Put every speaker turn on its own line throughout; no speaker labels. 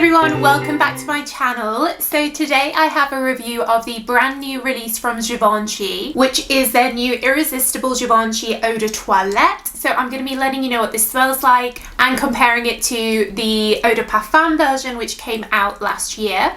everyone, welcome back to my channel. So today I have a review of the brand new release from Givenchy, which is their new Irresistible Givenchy Eau de Toilette. So I'm going to be letting you know what this smells like and comparing it to the Eau de Parfum version, which came out last year.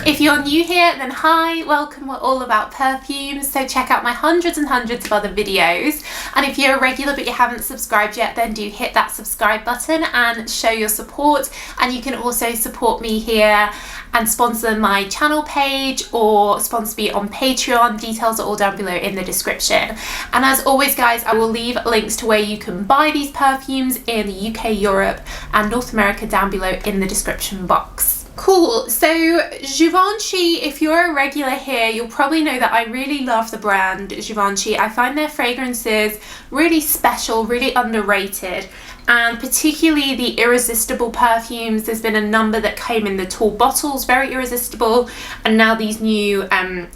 If you're new here, then hi, welcome. We're all about perfumes, so check out my hundreds and hundreds of other videos. And if you're a regular but you haven't subscribed yet, then do hit that subscribe button and show your support. And you can also support me here and sponsor my channel page or sponsor me on Patreon. Details are all down below in the description. And as always guys, I will leave links to where you can buy these perfumes in the UK, Europe and North America down below in the description box. Cool, so Givenchy, if you're a regular here, you'll probably know that I really love the brand Givenchy. I find their fragrances really special, really underrated, and particularly the irresistible perfumes. There's been a number that came in the tall bottles, very irresistible, and now these new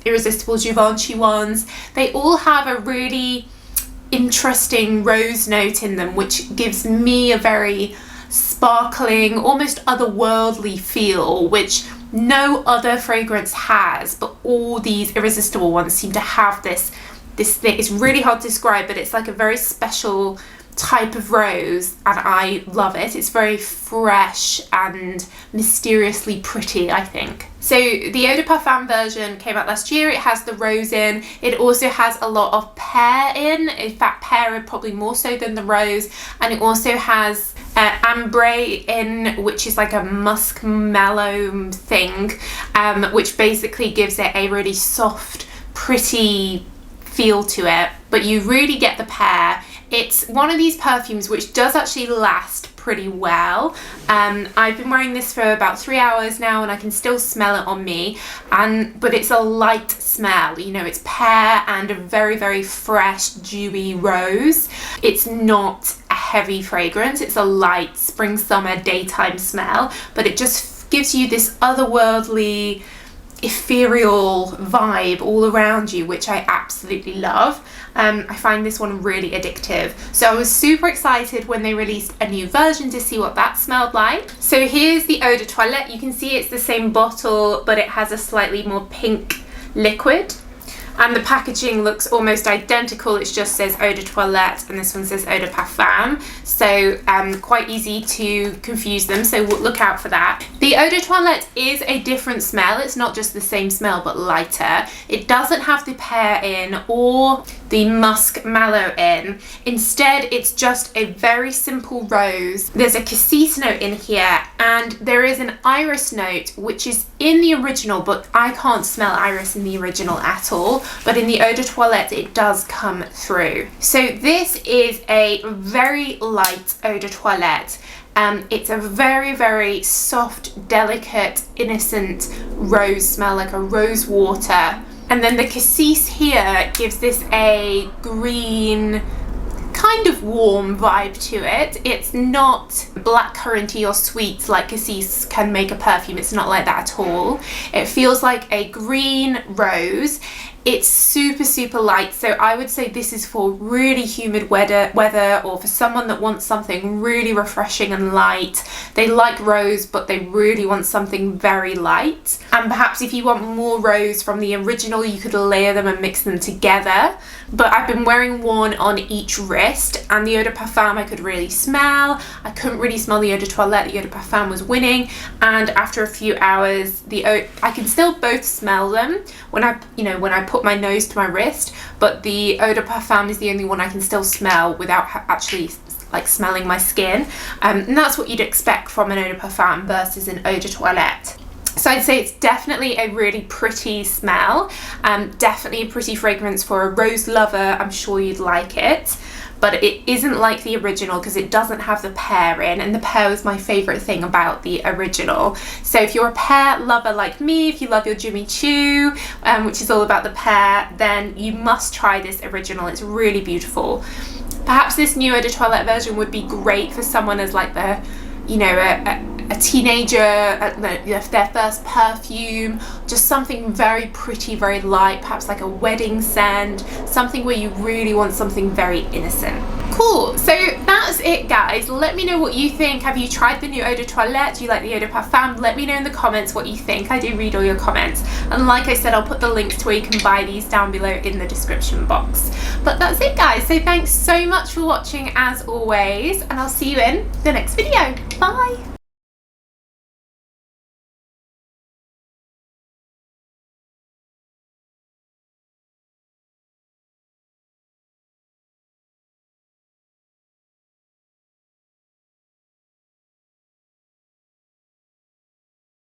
irresistible Givenchy ones. They all have a really interesting rose note in them, which gives me a very sparkling, almost otherworldly feel, which no other fragrance has, but all these irresistible ones seem to have this thing. It's really hard to describe, but it's like a very special type of rose and I love it. It's very fresh and mysteriously pretty, I think. So the Eau de Parfum version came out last year. It has the rose in. It also has a lot of pear in fact pear probably more so than the rose, and it also has ambre in, which is like a muskmallow thing, which basically gives it a really soft, pretty feel to it, but you really get the pear. It's one of these perfumes which does actually last pretty well. I've been wearing this for about 3 hours now and I can still smell it on me, but it's a light smell, you know, it's pear and a very, very fresh, dewy rose. It's not a heavy fragrance, it's a light spring, summer, daytime smell, but it just gives you this otherworldly, ethereal vibe all around you, which I absolutely love. I find this one really addictive. So I was super excited when they released a new version to see what that smelled like. So here's the Eau de Toilette. You can see it's the same bottle, but it has a slightly more pink liquid. And the packaging looks almost identical. It just says Eau de Toilette and this one says Eau de Parfum. So quite easy to confuse them, so look out for that. The Eau de Toilette is a different smell. It's not just the same smell but lighter. It doesn't have the pear in or the musk mallow in. Instead, it's just a very simple rose. There's a cassis note in here and there is an iris note which is in the original, but I can't smell iris in the original at all. But in the Eau de Toilette it does come through. So this is a very light Eau de Toilette. It's a very, very soft, delicate, innocent rose smell, like a rose water. And then the cassis here gives this a green, kind of warm vibe to it. It's not blackcurranty or sweet like cassis can make a perfume. It's not like that at all. It feels like a green rose. It's super, super light, so I would say this is for really humid weather or for someone that wants something really refreshing and light. They like rose, but they really want something very light. And perhaps if you want more rose from the original, you could layer them and mix them together. But I've been wearing one on each wrist, and the Eau de Parfum I could really smell. I couldn't really smell the Eau de Toilette. The Eau de Parfum was winning, and after a few hours, I can still both smell them when I put my nose to my wrist, but the Eau de Parfum is the only one I can still smell without actually like smelling my skin, and that's what you'd expect from an Eau de Parfum versus an Eau de Toilette. So I'd say it's definitely a really pretty smell, definitely a pretty fragrance for a rose lover. I'm sure you'd like it. But it isn't like the original because it doesn't have the pear in, and the pear was my favourite thing about the original. So if you're a pear lover like me, if you love your Jimmy Choo, which is all about the pear, then you must try this original. It's really beautiful. Perhaps this new Eau de Toilette version would be great for someone as like the, you know, a teenager, their first perfume, just something very pretty, very light, perhaps like a wedding scent, something where you really want something very innocent. Cool, so that's it guys. Let me know what you think. Have you tried the new Eau de Toilette? Do you like the Eau de Parfum? Let me know in the comments what you think. I do read all your comments. And like I said, I'll put the links to where you can buy these down below in the description box. But that's it guys, so thanks so much for watching as always, and I'll see you in the next video. Bye!